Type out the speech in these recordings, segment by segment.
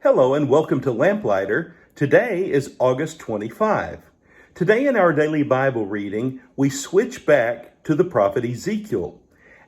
Hello and welcome to Lamplighter. Today is August 25. Today in our daily Bible reading, we switch back to the prophet Ezekiel.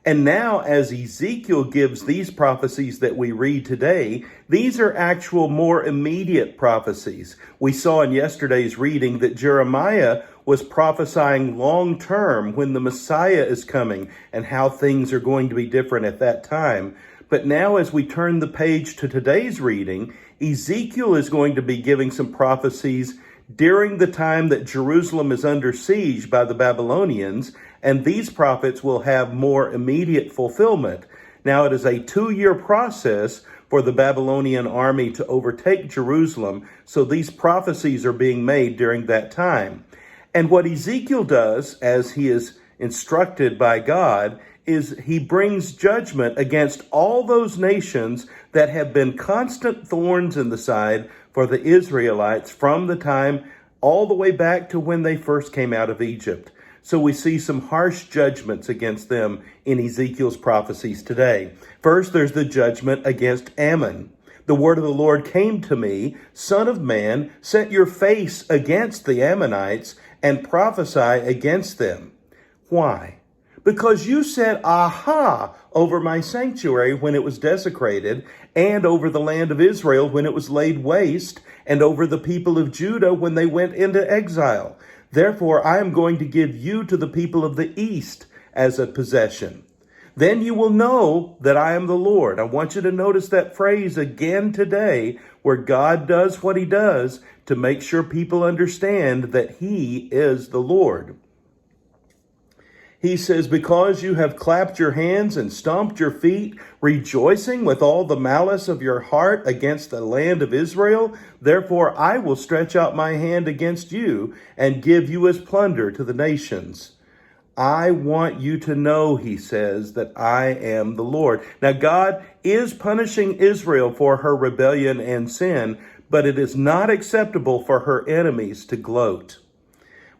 And now as Ezekiel gives these prophecies that we read today, these are actual more immediate prophecies. We saw in yesterday's reading that Jeremiah was prophesying long term when the Messiah is coming and how things are going to be different at that time. But now as we turn the page to today's reading, Ezekiel is going to be giving some prophecies during the time that Jerusalem is under siege by the Babylonians, and these prophets will have more immediate fulfillment. Now it is a 2-year process for the Babylonian army to overtake Jerusalem, so these prophecies are being made during that time. And what Ezekiel does, as he is instructed by God, is he brings judgment against all those nations that have been constant thorns in the side for the Israelites from the time all the way back to when they first came out of Egypt. So we see some harsh judgments against them in Ezekiel's prophecies today. First, there's the judgment against Ammon. The word of the Lord came to me, Son of man, set your face against the Ammonites and prophesy against them. Why? Because you said, aha, over my sanctuary when it was desecrated, and over the land of Israel when it was laid waste, and over the people of Judah when they went into exile. Therefore, I am going to give you to the people of the east as a possession. Then you will know that I am the Lord. I want you to notice that phrase again today, where God does what he does to make sure people understand that he is the Lord. He says, because you have clapped your hands and stomped your feet, rejoicing with all the malice of your heart against the land of Israel, therefore I will stretch out my hand against you and give you as plunder to the nations. I want you to know, he says, that I am the Lord. Now, God is punishing Israel for her rebellion and sin, but it is not acceptable for her enemies to gloat.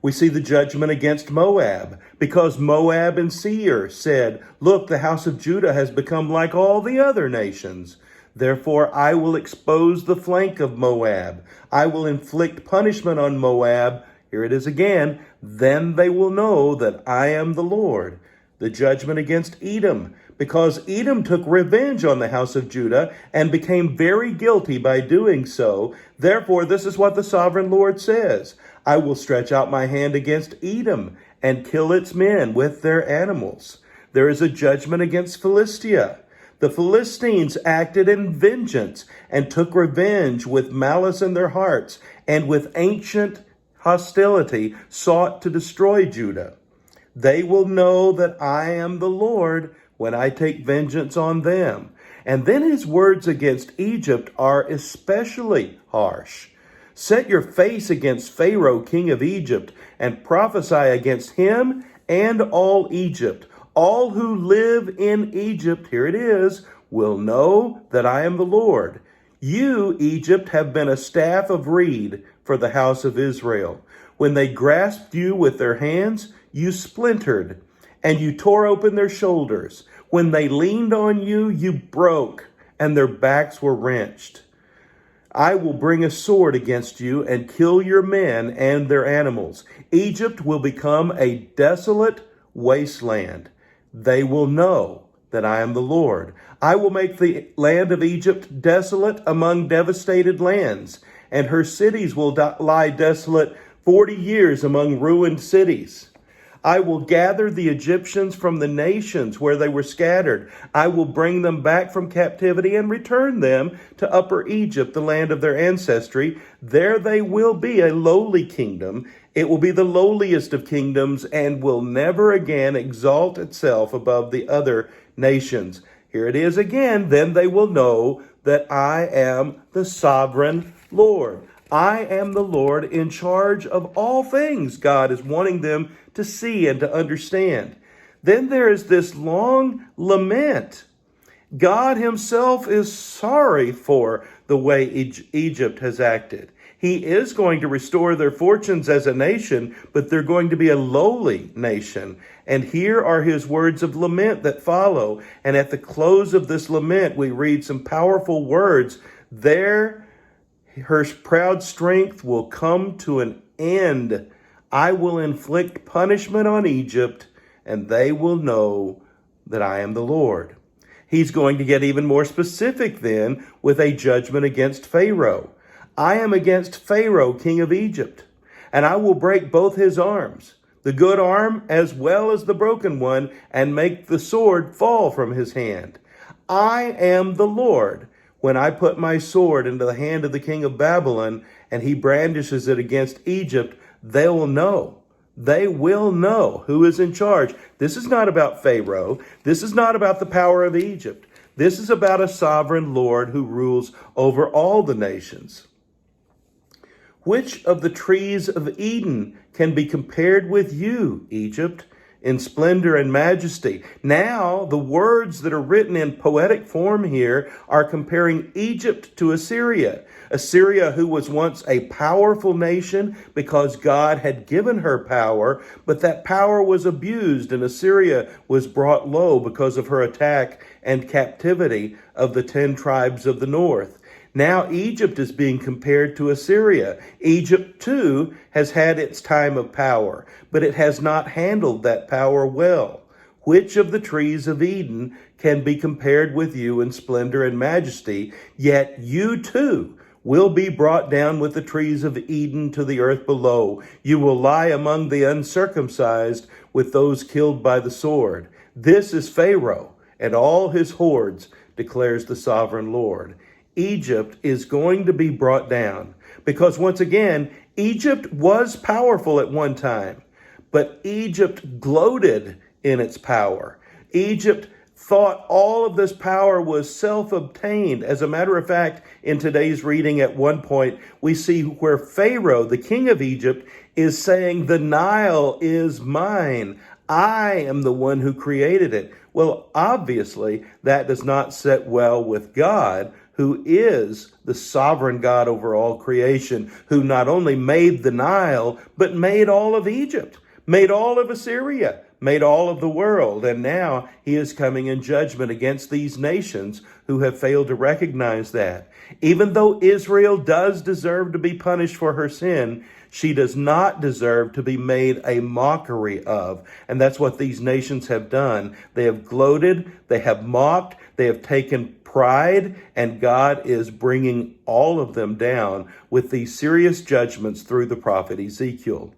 We see the judgment against Moab, because Moab and Seir said, look, the house of Judah has become like all the other nations. Therefore, I will expose the flank of Moab. I will inflict punishment on Moab. Here it is again. Then they will know that I am the Lord. The judgment against Edom, because Edom took revenge on the house of Judah and became very guilty by doing so. Therefore, this is what the sovereign Lord says. I will stretch out my hand against Edom and kill its men with their animals. There is a judgment against Philistia. The Philistines acted in vengeance and took revenge with malice in their hearts, and with ancient hostility sought to destroy Judah. They will know that I am the Lord when I take vengeance on them. And then his words against Egypt are especially harsh. Set your face against Pharaoh, king of Egypt, and prophesy against him and all Egypt. All who live in Egypt, here it is, will know that I am the Lord. You, Egypt, have been a staff of reed for the house of Israel. When they grasped you with their hands, you splintered, and you tore open their shoulders. When they leaned on you, you broke, and their backs were wrenched. I will bring a sword against you and kill your men and their animals. Egypt will become a desolate wasteland. They will know that I am the Lord. I will make the land of Egypt desolate among devastated lands, and her cities will lie desolate 40 years among ruined cities. I will gather the Egyptians from the nations where they were scattered. I will bring them back from captivity and return them to Upper Egypt, the land of their ancestry. There they will be a lowly kingdom. It will be the lowliest of kingdoms and will never again exalt itself above the other nations. Here it is again. Then they will know that I am the sovereign Lord. I am the Lord in charge of all things. God is wanting them to see and to understand. Then there is this long lament. God himself is sorry for the way Egypt has acted. He is going to restore their fortunes as a nation, but they're going to be a lowly nation. And here are his words of lament that follow. And at the close of this lament, we read some powerful words. There Her proud strength will come to an end. I will inflict punishment on Egypt, and they will know that I am the Lord. He's going to get even more specific then with a judgment against Pharaoh. I am against Pharaoh, king of Egypt, and I will break both his arms, the good arm as well as the broken one, and make the sword fall from his hand. I am the Lord. When I put my sword into the hand of the king of Babylon, and he brandishes it against Egypt, they will know. They will know who is in charge. This is not about Pharaoh. This is not about the power of Egypt. This is about a sovereign Lord who rules over all the nations. Which of the trees of Eden can be compared with you, Egypt, in splendor and majesty? Now, the words that are written in poetic form here are comparing Egypt to Assyria. Assyria, who was once a powerful nation because God had given her power, but that power was abused, and Assyria was brought low because of her attack and captivity of the 10 tribes of the north. Now Egypt is being compared to Assyria. Egypt, too, has had its time of power, but it has not handled that power well. Which of the trees of Eden can be compared with you in splendor and majesty? Yet you, too, will be brought down with the trees of Eden to the earth below. You will lie among the uncircumcised with those killed by the sword. This is Pharaoh and all his hordes, declares the sovereign Lord. Egypt is going to be brought down because, once again, Egypt was powerful at one time, but Egypt gloated in its power. Egypt thought all of this power was self-obtained. As a matter of fact, in today's reading at one point, we see where Pharaoh, the king of Egypt, is saying, "The Nile is mine. I am the one who created it." Well, obviously, that does not sit well with God, who is the sovereign God over all creation, who not only made the Nile, but made all of Egypt, made all of Assyria, made all of the world. And now he is coming in judgment against these nations who have failed to recognize that. Even though Israel does deserve to be punished for her sin, she does not deserve to be made a mockery of. And that's what these nations have done. They have gloated, they have mocked, they have taken pride, and God is bringing all of them down with these serious judgments through the prophet Ezekiel.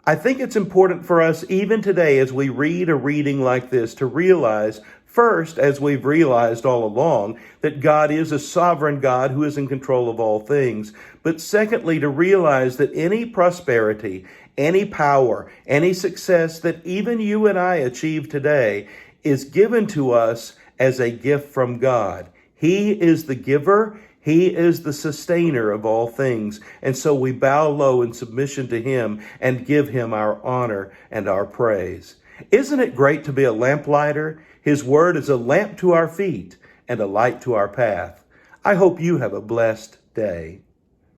I think it's important for us, even today, as we read a reading like this, to realize, first, as we've realized all along, that God is a sovereign God who is in control of all things. But secondly, to realize that any prosperity, any power, any success that even you and I achieve today is given to us as a gift from God. He is the giver. He is the sustainer of all things. And so we bow low in submission to him and give him our honor and our praise. Isn't it great to be a lamplighter? His word is a lamp to our feet and a light to our path. I hope you have a blessed day.